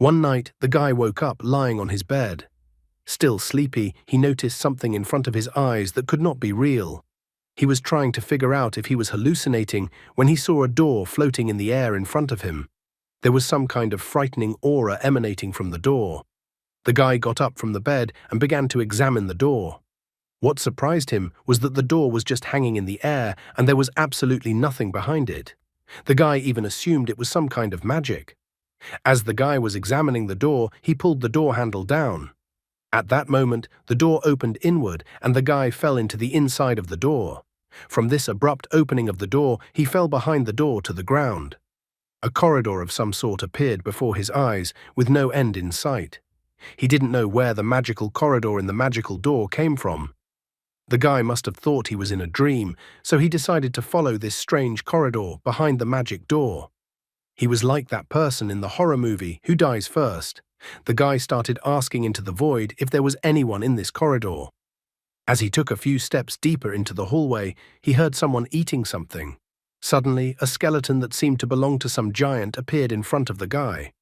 One night, the guy woke up lying on his bed. Still sleepy, he noticed something in front of his eyes that could not be real. He was trying to figure out if he was hallucinating when he saw a door floating in the air in front of him. There was some kind of frightening aura emanating from the door. The guy got up from the bed and began to examine the door. What surprised him was that the door was just hanging in the air and there was absolutely nothing behind it. The guy even assumed it was some kind of magic. As the guy was examining the door, he pulled the door handle down. At that moment, the door opened inward and the guy fell into the inside of the door. From this abrupt opening of the door, he fell behind the door to the ground. A corridor of some sort appeared before his eyes, with no end in sight. He didn't know where the magical corridor in the magical door came from. The guy must have thought he was in a dream, so he decided to follow this strange corridor behind the magic door. He was like that person in the horror movie who dies first. The guy started asking into the void if there was anyone in this corridor. As he took a few steps deeper into the hallway, he heard someone eating something. Suddenly, a skeleton that seemed to belong to some giant appeared in front of the guy.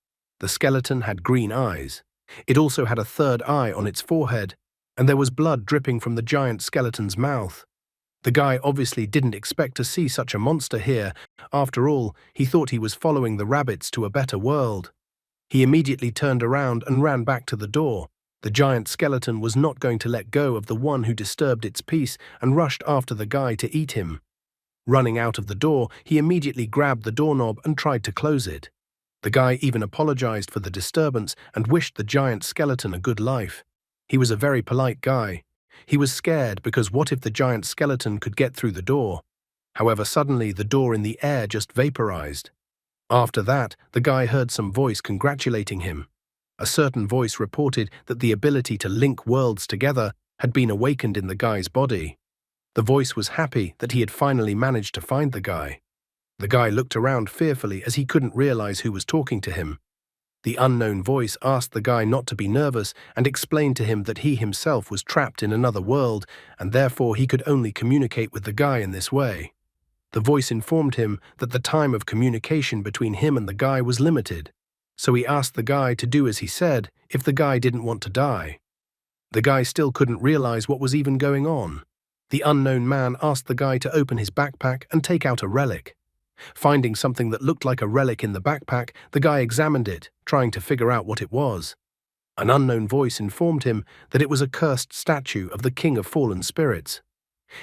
The skeleton had green eyes. It also had a third eye on its forehead, and there was blood dripping from the giant skeleton's mouth. The guy obviously didn't expect to see such a monster here. After all, he thought he was following the rabbits to a better world. He immediately turned around and ran back to the door. The giant skeleton was not going to let go of the one who disturbed its peace and rushed after the guy to eat him. Running out of the door, he immediately grabbed the doorknob and tried to close it. The guy even apologized for the disturbance and wished the giant skeleton a good life. He was a very polite guy. He was scared because what if the giant skeleton could get through the door? However, suddenly the door in the air just vaporized. After that, the guy heard some voice congratulating him. A certain voice reported that the ability to link worlds together had been awakened in the guy's body. The voice was happy that he had finally managed to find the guy. The guy looked around fearfully as he couldn't realize who was talking to him. The unknown voice asked the guy not to be nervous and explained to him that he himself was trapped in another world and therefore he could only communicate with the guy in this way. The voice informed him that the time of communication between him and the guy was limited, so he asked the guy to do as he said if the guy didn't want to die. The guy still couldn't realize what was even going on. The unknown man asked the guy to open his backpack and take out a relic. Finding something that looked like a relic in the backpack, the guy examined it, trying to figure out what it was. An unknown voice informed him that it was a cursed statue of the king of fallen spirits.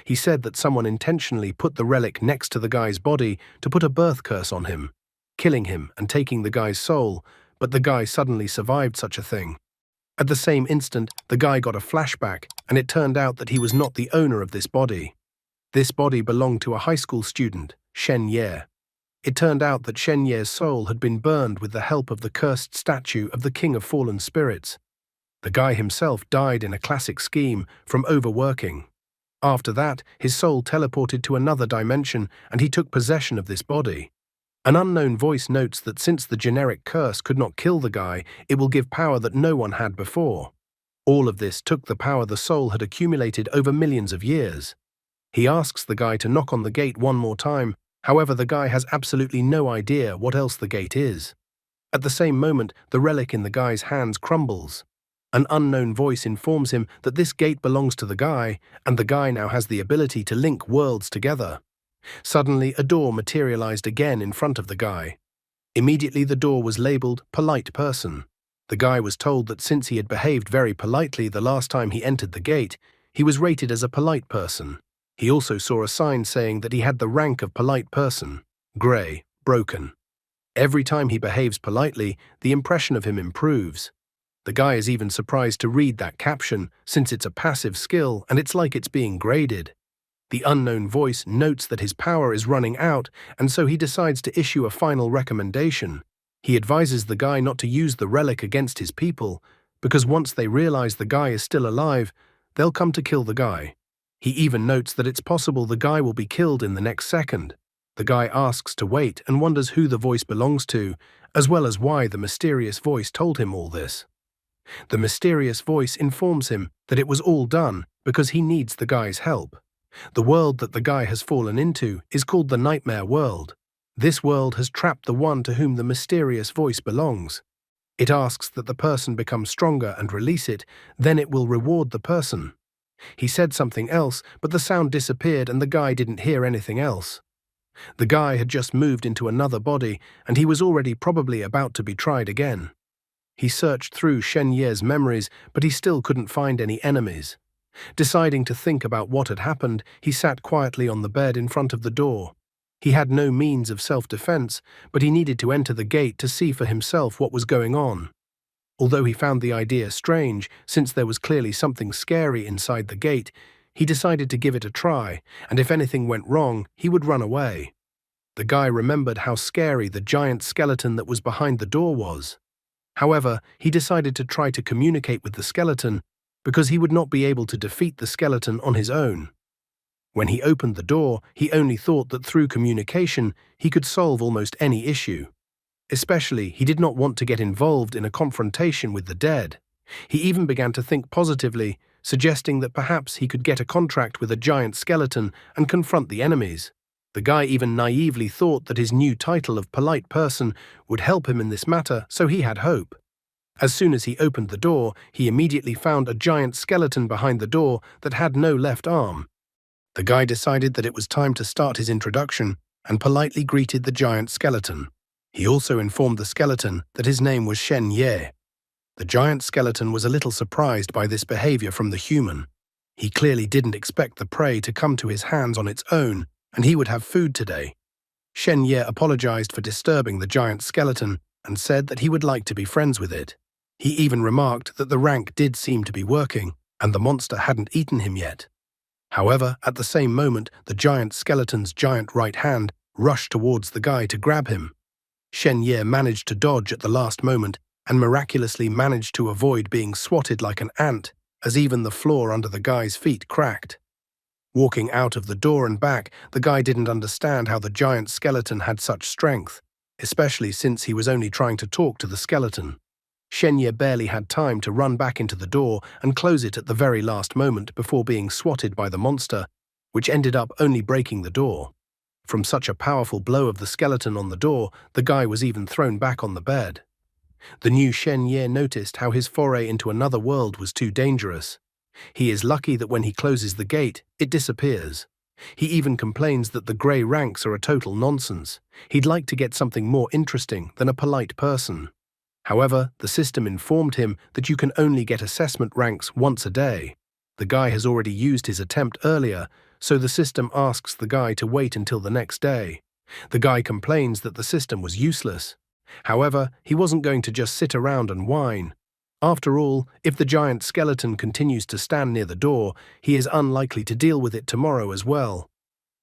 He said that someone intentionally put the relic next to the guy's body to put a birth curse on him, killing him and taking the guy's soul, but the guy suddenly survived such a thing. At the same instant, the guy got a flashback, and it turned out that he was not the owner of this body. This body belonged to a high school student, Shen Ye. It turned out that Shen Ye's soul had been burned with the help of the cursed statue of the king of fallen spirits. The guy himself died in a classic scheme from overworking. After that, his soul teleported to another dimension and he took possession of this body. An unknown voice notes that since the generic curse could not kill the guy, it will give power that no one had before. All of this took the power the soul had accumulated over millions of years. He asks the guy to knock on the gate one more time, however the guy has absolutely no idea what else the gate is. At the same moment, the relic in the guy's hands crumbles. An unknown voice informs him that this gate belongs to the guy, and the guy now has the ability to link worlds together. Suddenly, a door materialized again in front of the guy. Immediately, the door was labeled "Polite Person." The guy was told that since he had behaved very politely the last time he entered the gate, he was rated as a polite person. He also saw a sign saying that he had the rank of polite person, grey, broken. Every time he behaves politely, the impression of him improves. The guy is even surprised to read that caption, since it's a passive skill and it's like it's being graded. The unknown voice notes that his power is running out, and so he decides to issue a final recommendation. He advises the guy not to use the relic against his people, because once they realize the guy is still alive, they'll come to kill the guy. He even notes that it's possible the guy will be killed in the next second. The guy asks to wait and wonders who the voice belongs to, as well as why the mysterious voice told him all this. The mysterious voice informs him that it was all done because he needs the guy's help. The world that the guy has fallen into is called the Nightmare World. This world has trapped the one to whom the mysterious voice belongs. It asks that the person become stronger and release it, then it will reward the person. He said something else, but the sound disappeared and the guy didn't hear anything else. The guy had just moved into another body, and he was already probably about to be tried again. He searched through Shen Ye's memories, but he still couldn't find any enemies. Deciding to think about what had happened, he sat quietly on the bed in front of the door. He had no means of self-defense, but he needed to enter the gate to see for himself what was going on. Although he found the idea strange, since there was clearly something scary inside the gate, he decided to give it a try, and if anything went wrong, he would run away. The guy remembered how scary the giant skeleton that was behind the door was. However, he decided to try to communicate with the skeleton, because he would not be able to defeat the skeleton on his own. When he opened the door, he only thought that through communication he could solve almost any issue. Especially, he did not want to get involved in a confrontation with the dead. He even began to think positively, suggesting that perhaps he could get a contract with a giant skeleton and confront the enemies. The guy even naively thought that his new title of polite person would help him in this matter, so he had hope. As soon as he opened the door, he immediately found a giant skeleton behind the door that had no left arm. The guy decided that it was time to start his introduction and politely greeted the giant skeleton. He also informed the skeleton that his name was Shen Ye. The giant skeleton was a little surprised by this behavior from the human. He clearly didn't expect the prey to come to his hands on its own, and he would have food today. Shen Ye apologized for disturbing the giant skeleton and said that he would like to be friends with it. He even remarked that the rank did seem to be working, and the monster hadn't eaten him yet. However, at the same moment, the giant skeleton's giant right hand rushed towards the guy to grab him. Shen Ye managed to dodge at the last moment and miraculously managed to avoid being swatted like an ant, as even the floor under the guy's feet cracked. Walking out of the door and back, the guy didn't understand how the giant skeleton had such strength, especially since he was only trying to talk to the skeleton. Shen Ye barely had time to run back into the door and close it at the very last moment before being swatted by the monster, which ended up only breaking the door. From such a powerful blow of the skeleton on the door, the guy was even thrown back on the bed. The new Shen Ye noticed how his foray into another world was too dangerous. He is lucky that when he closes the gate, it disappears. He even complains that the grey ranks are a total nonsense. He'd like to get something more interesting than a polite person. However, the system informed him that you can only get assessment ranks once a day. The guy has already used his attempt earlier, so the system asks the guy to wait until the next day. The guy complains that the system was useless. However, he wasn't going to just sit around and whine. After all, if the giant skeleton continues to stand near the door, he is unlikely to deal with it tomorrow as well.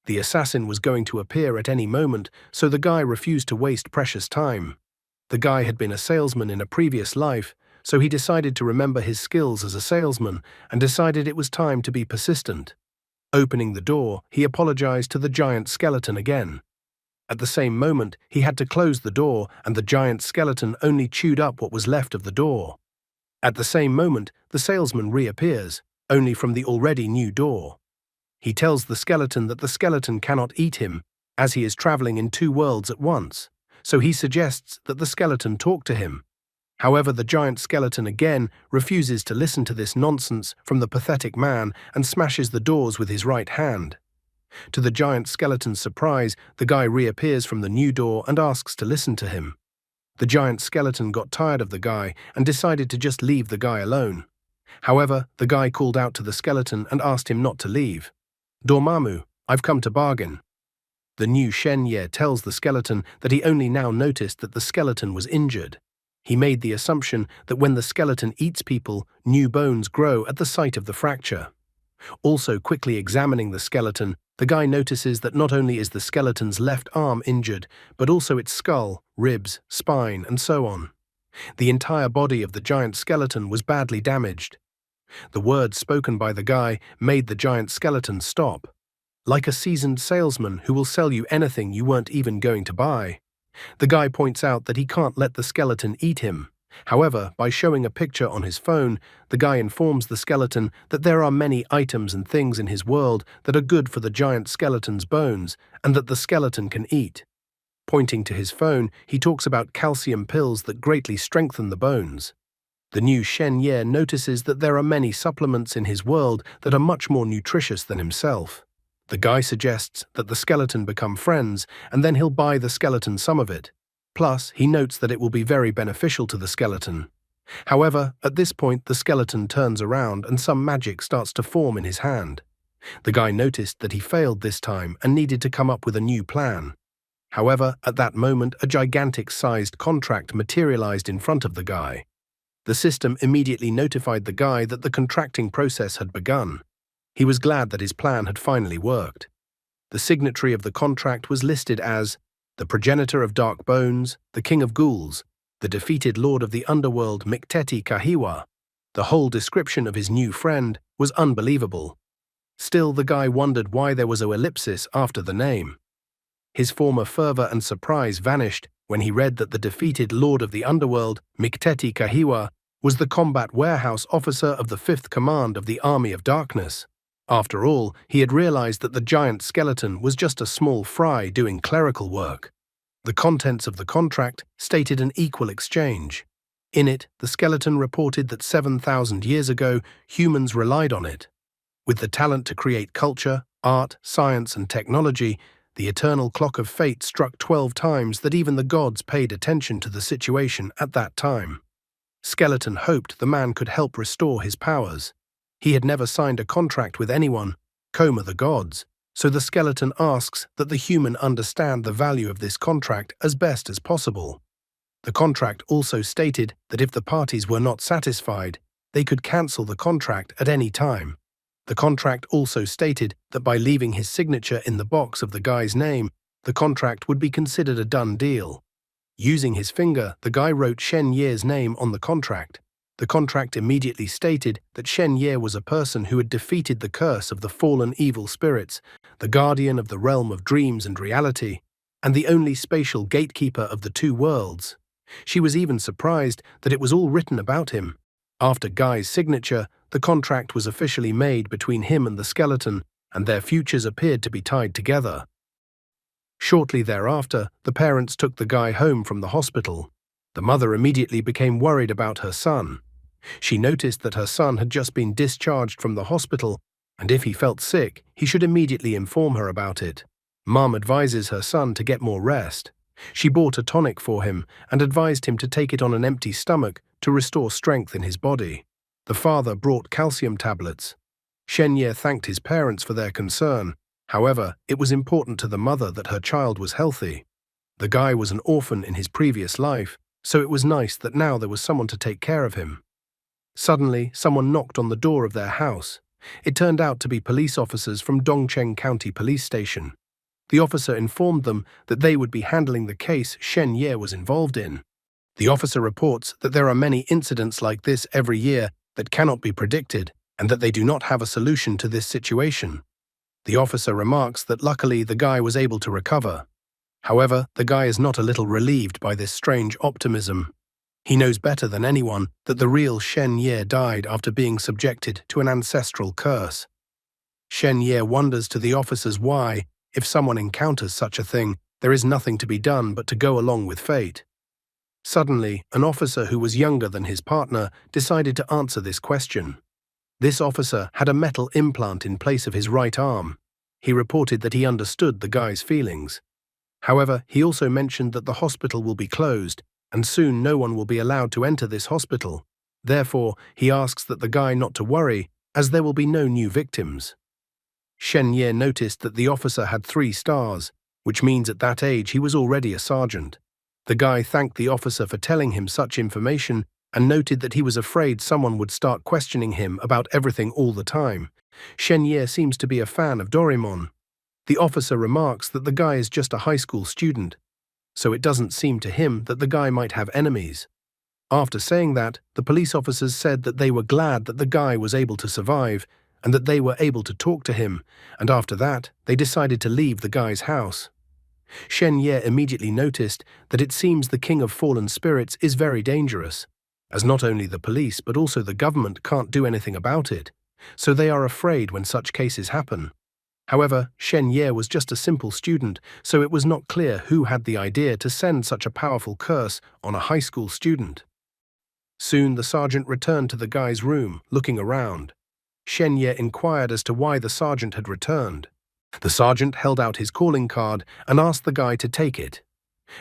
The assassin was going to appear at any moment, so the guy refused to waste precious time. The guy had been a salesman in a previous life, so he decided to remember his skills as a salesman and decided it was time to be persistent. Opening the door, he apologized to the giant skeleton again. At the same moment, he had to close the door, and the giant skeleton only chewed up what was left of the door. At the same moment, the salesman reappears, only from the already new door. He tells the skeleton that the skeleton cannot eat him, as he is traveling in two worlds at once, so he suggests that the skeleton talk to him. However, the giant skeleton again refuses to listen to this nonsense from the pathetic man and smashes the doors with his right hand. To the giant skeleton's surprise, the guy reappears from the new door and asks to listen to him. The giant skeleton got tired of the guy and decided to just leave the guy alone. However, the guy called out to the skeleton and asked him not to leave. "Dormammu, I've come to bargain." The new Shen Ye tells the skeleton that he only now noticed that the skeleton was injured. He made the assumption that when the skeleton eats people, new bones grow at the site of the fracture. Also quickly examining the skeleton, the guy notices that not only is the skeleton's left arm injured, but also its skull, ribs, spine, and so on. The entire body of the giant skeleton was badly damaged. The words spoken by the guy made the giant skeleton stop. Like a seasoned salesman who will sell you anything you weren't even going to buy. The guy points out that he can't let the skeleton eat him. However, by showing a picture on his phone, the guy informs the skeleton that there are many items and things in his world that are good for the giant skeleton's bones and that the skeleton can eat. Pointing to his phone, he talks about calcium pills that greatly strengthen the bones. The new Shen Ye notices that there are many supplements in his world that are much more nutritious than himself. The guy suggests that the skeleton become friends, and then he'll buy the skeleton some of it. Plus, he notes that it will be very beneficial to the skeleton. However, at this point the skeleton turns around and some magic starts to form in his hand. The guy noticed that he failed this time and needed to come up with a new plan. However, at that moment a gigantic-sized contract materialized in front of the guy. The system immediately notified the guy that the contracting process had begun. He was glad that his plan had finally worked. The signatory of the contract was listed as the progenitor of dark bones, the king of ghouls, the defeated lord of the underworld Mikteti Kahiwa. The whole description of his new friend was unbelievable. Still, the guy wondered why there was an ellipsis after the name. His former fervor and surprise vanished when he read that the defeated lord of the underworld, Mikteti Kahiwa, was the combat warehouse officer of the 5th Command of the Army of Darkness. After all, he had realized that the giant skeleton was just a small fry doing clerical work. The contents of the contract stated an equal exchange. In it, the skeleton reported that 7,000 years ago, humans relied on it. With the talent to create culture, art, science, and technology, the eternal clock of fate struck 12 times that even the gods paid attention to the situation at that time. Skeleton hoped the man could help restore his powers. He had never signed a contract with anyone, Coma the gods, so the skeleton asks that the human understand the value of this contract as best as possible. The contract also stated that if the parties were not satisfied, they could cancel the contract at any time. The contract also stated that by leaving his signature in the box of the guy's name, the contract would be considered a done deal. Using his finger, the guy wrote Shen Ye's name on the contract. The contract immediately stated that Shen Ye was a person who had defeated the curse of the fallen evil spirits, the guardian of the realm of dreams and reality, and the only spatial gatekeeper of the two worlds. She was even surprised that it was all written about him. After Guy's signature, the contract was officially made between him and the skeleton, and their futures appeared to be tied together. Shortly thereafter, the parents took the guy home from the hospital. The mother immediately became worried about her son. She noticed that her son had just been discharged from the hospital, and if he felt sick, he should immediately inform her about it. Mom advises her son to get more rest. She bought a tonic for him and advised him to take it on an empty stomach to restore strength in his body. The father brought calcium tablets. Shen Ye thanked his parents for their concern. However, it was important to the mother that her child was healthy. The guy was an orphan in his previous life, so it was nice that now there was someone to take care of him. Suddenly, someone knocked on the door of their house. It turned out to be police officers from Dongcheng County Police Station. The officer informed them that they would be handling the case Shen Ye was involved in. The officer reports that there are many incidents like this every year that cannot be predicted and that they do not have a solution to this situation. The officer remarks that luckily the guy was able to recover. However, the guy is not a little relieved by this strange optimism. He knows better than anyone that the real Shen Ye died after being subjected to an ancestral curse. Shen Ye wonders to the officers why, if someone encounters such a thing, there is nothing to be done but to go along with fate. Suddenly, an officer who was younger than his partner decided to answer this question. This officer had a metal implant in place of his right arm. He reported that he understood the guy's feelings. However, he also mentioned that the hospital will be closed, and soon no one will be allowed to enter this hospital. Therefore, he asks that the guy not to worry, as there will be no new victims. Shen Ye noticed that the officer had 3 stars, which means at that age he was already a sergeant. The guy thanked the officer for telling him such information and noted that he was afraid someone would start questioning him about everything all the time. Shen Ye seems to be a fan of Doraemon. The officer remarks that the guy is just a high school student, so it doesn't seem to him that the guy might have enemies. After saying that, the police officers said that they were glad that the guy was able to survive and that they were able to talk to him, and after that, they decided to leave the guy's house. Shen Ye immediately noticed that it seems the king of fallen spirits is very dangerous, as not only the police but also the government can't do anything about it, so they are afraid when such cases happen. However, Shen Ye was just a simple student, so it was not clear who had the idea to send such a powerful curse on a high school student. Soon the sergeant returned to the guy's room, looking around. Shen Ye inquired as to why the sergeant had returned. The sergeant held out his calling card and asked the guy to take it.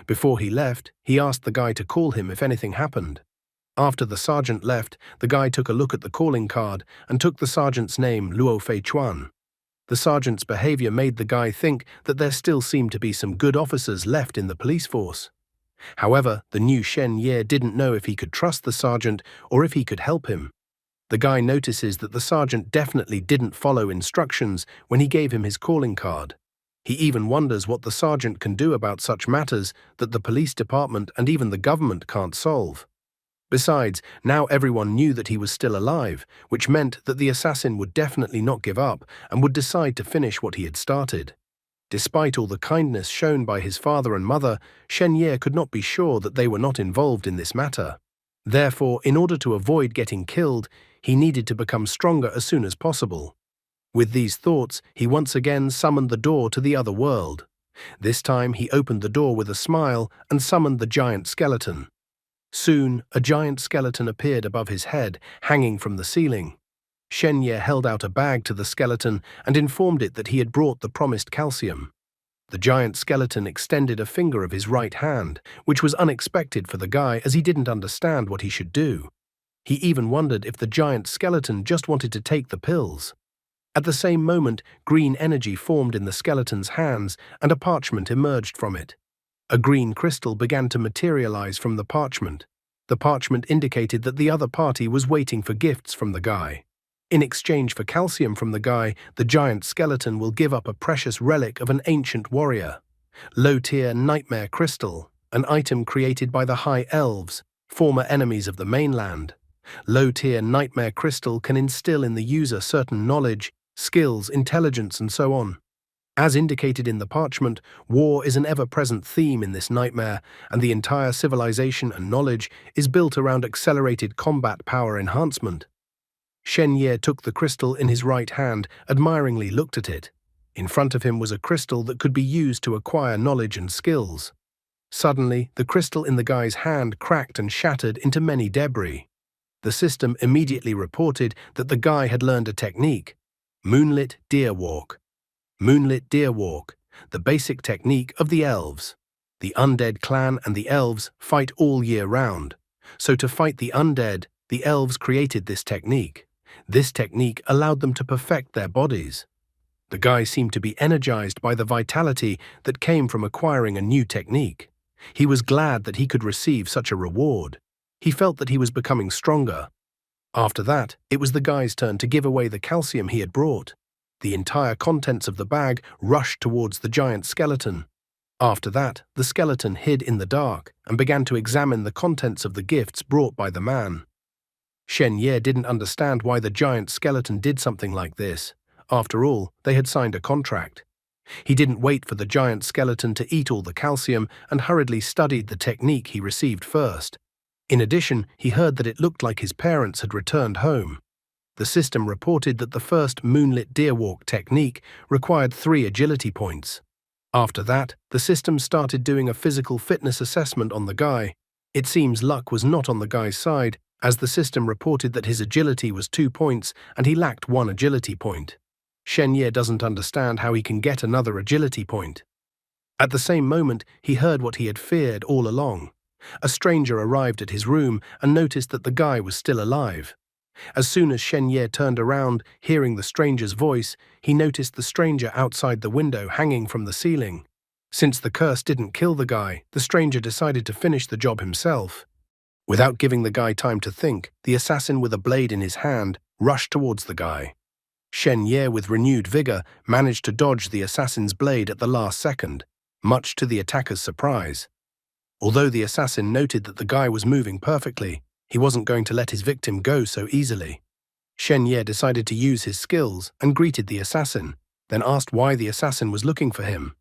Before he left, he asked the guy to call him if anything happened. After the sergeant left, the guy took a look at the calling card and took the sergeant's name, Luo Fei Chuan. The sergeant's behavior made the guy think that there still seemed to be some good officers left in the police force. However, the new Shen Ye didn't know if he could trust the sergeant or if he could help him. The guy notices that the sergeant definitely didn't follow instructions when he gave him his calling card. He even wonders what the sergeant can do about such matters that the police department and even the government can't solve. Besides, now everyone knew that he was still alive, which meant that the assassin would definitely not give up and would decide to finish what he had started. Despite all the kindness shown by his father and mother, Shen Ye could not be sure that they were not involved in this matter. Therefore, in order to avoid getting killed, he needed to become stronger as soon as possible. With these thoughts, he once again summoned the door to the other world. This time he opened the door with a smile and summoned the giant skeleton. Soon, a giant skeleton appeared above his head, hanging from the ceiling. Shen Ye held out a bag to the skeleton and informed it that he had brought the promised calcium. The giant skeleton extended a finger of his right hand, which was unexpected for the guy as he didn't understand what he should do. He even wondered if the giant skeleton just wanted to take the pills. At the same moment, green energy formed in the skeleton's hands and a parchment emerged from it. A green crystal began to materialize from the parchment. The parchment indicated that the other party was waiting for gifts from the guy. In exchange for calcium from the guy, the giant skeleton will give up a precious relic of an ancient warrior. Low-tier nightmare crystal, an item created by the High Elves, former enemies of the mainland. Low-tier nightmare crystal can instill in the user certain knowledge, skills, intelligence, and so on. As indicated in the parchment, war is an ever-present theme in this nightmare, and the entire civilization and knowledge is built around accelerated combat power enhancement. Shen Ye took the crystal in his right hand, admiringly looked at it. In front of him was a crystal that could be used to acquire knowledge and skills. Suddenly, the crystal in the guy's hand cracked and shattered into many debris. The system immediately reported that the guy had learned a technique: Moonlit Deer Walk. Moonlit Deer Walk, the basic technique of the Elves. The undead clan and the Elves fight all year round. So to fight the undead, the Elves created this technique. This technique allowed them to perfect their bodies. The guy seemed to be energized by the vitality that came from acquiring a new technique. He was glad that he could receive such a reward. He felt that he was becoming stronger. After that, it was the guy's turn to give away the calcium he had brought. The entire contents of the bag rushed towards the giant skeleton. After that, the skeleton hid in the dark and began to examine the contents of the gifts brought by the man. Shen Ye didn't understand why the giant skeleton did something like this. After all, they had signed a contract. He didn't wait for the giant skeleton to eat all the calcium and hurriedly studied the technique he received first. In addition, he heard that it looked like his parents had returned home. The system reported that the first Moonlit Deer Walk technique required 3 agility points. After that, the system started doing a physical fitness assessment on the guy. It seems luck was not on the guy's side, as the system reported that his agility was 2 points and he lacked 1 agility point. Shen Ye doesn't understand how he can get another agility point. At the same moment, he heard what he had feared all along. A stranger arrived at his room and noticed that the guy was still alive. As soon as Shen Ye turned around, hearing the stranger's voice, he noticed the stranger outside the window hanging from the ceiling. Since the curse didn't kill the guy, the stranger decided to finish the job himself. Without giving the guy time to think, the assassin with a blade in his hand rushed towards the guy. Shen Ye, with renewed vigor, managed to dodge the assassin's blade at the last second, much to the attacker's surprise. Although the assassin noted that the guy was moving perfectly, he wasn't going to let his victim go so easily. Shen Ye decided to use his skills and greeted the assassin, then asked why the assassin was looking for him.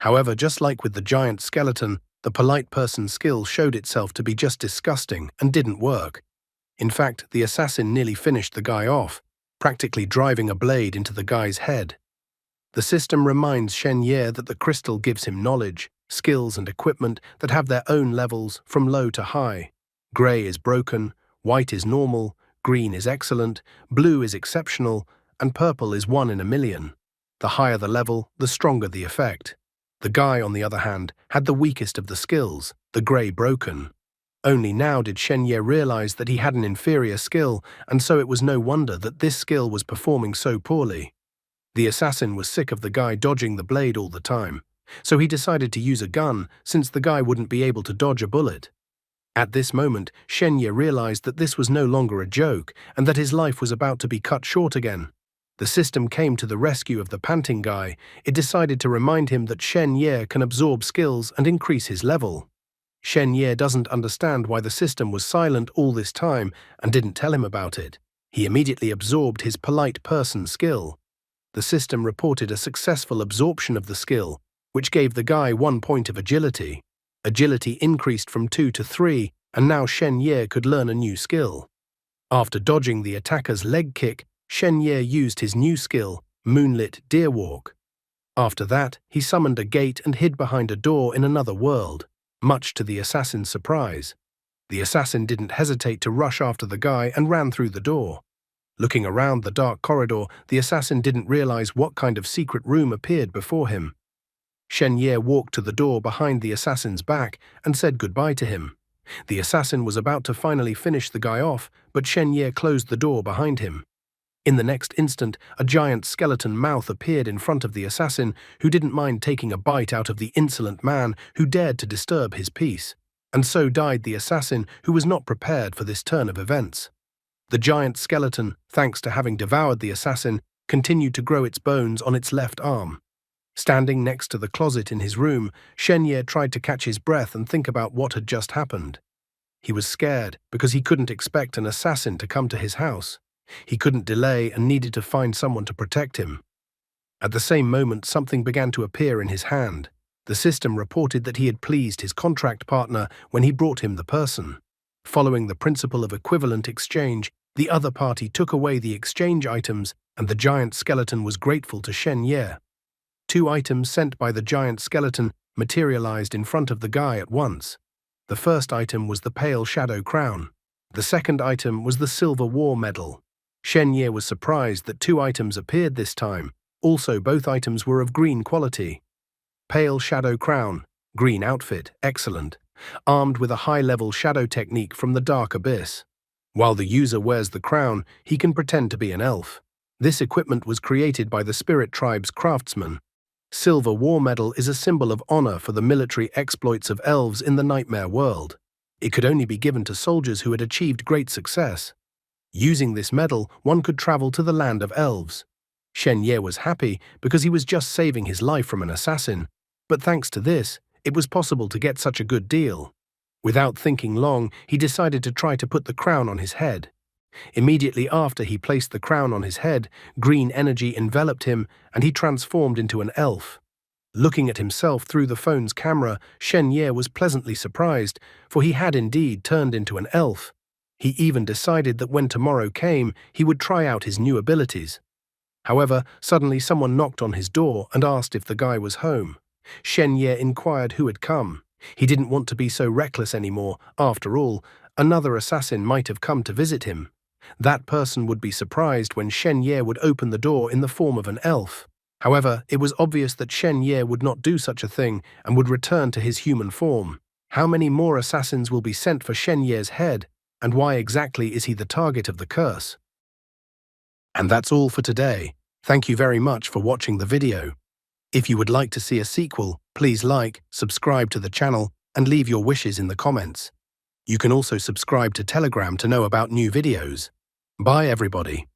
However, just like with the giant skeleton, the polite person's skill showed itself to be just disgusting and didn't work. In fact, the assassin nearly finished the guy off, practically driving a blade into the guy's head. The system reminds Shen Ye that the crystal gives him knowledge, skills and equipment that have their own levels from low to high. Grey is broken, white is normal, green is excellent, blue is exceptional, and purple is 1 in a million. The higher the level, the stronger the effect. The guy, on the other hand, had the weakest of the skills, the grey broken. Only now did Shen Ye realize that he had an inferior skill, and so it was no wonder that this skill was performing so poorly. The assassin was sick of the guy dodging the blade all the time, so he decided to use a gun since the guy wouldn't be able to dodge a bullet. At this moment, Shen Ye realized that this was no longer a joke and that his life was about to be cut short again. The system came to the rescue of the panting guy. It decided to remind him that Shen Ye can absorb skills and increase his level. Shen Ye doesn't understand why the system was silent all this time and didn't tell him about it. He immediately absorbed his polite person skill. The system reported a successful absorption of the skill, which gave the guy 1 point of agility. Agility increased from 2 to 3, and now Shen Ye could learn a new skill. After dodging the attacker's leg kick, Shen Ye used his new skill, Moonlit Deer Walk. After that, he summoned a gate and hid behind a door in another world, much to the assassin's surprise. The assassin didn't hesitate to rush after the guy and ran through the door. Looking around the dark corridor, the assassin didn't realize what kind of secret room appeared before him. Shen Ye walked to the door behind the assassin's back and said goodbye to him. The assassin was about to finally finish the guy off, but Shen Ye closed the door behind him. In the next instant, a giant skeleton mouth appeared in front of the assassin, who didn't mind taking a bite out of the insolent man who dared to disturb his peace. And so died the assassin, who was not prepared for this turn of events. The giant skeleton, thanks to having devoured the assassin, continued to grow its bones on its left arm. Standing next to the closet in his room, Shen Ye tried to catch his breath and think about what had just happened. He was scared because he couldn't expect an assassin to come to his house. He couldn't delay and needed to find someone to protect him. At the same moment, something began to appear in his hand. The system reported that he had pleased his contract partner when he brought him the person. Following the principle of equivalent exchange, the other party took away the exchange items, and the giant skeleton was grateful to Shen Ye. 2 items sent by the giant skeleton materialized in front of the guy at once. The first item was the pale shadow crown. The second item was the silver war medal. Shen Ye was surprised that 2 items appeared this time. Also, both items were of green quality. Pale shadow crown, green outfit, excellent. Armed with a high-level shadow technique from the dark abyss. While the user wears the crown, he can pretend to be an elf. This equipment was created by the Spirit Tribe's craftsman. Silver War Medal is a symbol of honor for the military exploits of elves in the nightmare world. It could only be given to soldiers who had achieved great success. Using this medal, one could travel to the land of elves. Shen Ye was happy because he was just saving his life from an assassin, but thanks to this, it was possible to get such a good deal. Without thinking long, he decided to try to put the crown on his head. Immediately after he placed the crown on his head, green energy enveloped him and he transformed into an elf. Looking at himself through the phone's camera, Shen Ye was pleasantly surprised, for he had indeed turned into an elf. He even decided that when tomorrow came, he would try out his new abilities. However, suddenly someone knocked on his door and asked if the guy was home. Shen Ye inquired who had come. He didn't want to be so reckless anymore. After all, another assassin might have come to visit him. That person would be surprised when Shen Ye would open the door in the form of an elf. However, it was obvious that Shen Ye would not do such a thing and would return to his human form. How many more assassins will be sent for Shen Ye's head, and why exactly is he the target of the curse? And that's all for today. Thank you very much for watching the video. If you would like to see a sequel, please like, subscribe to the channel, and leave your wishes in the comments. You can also subscribe to Telegram to know about new videos. Bye everybody.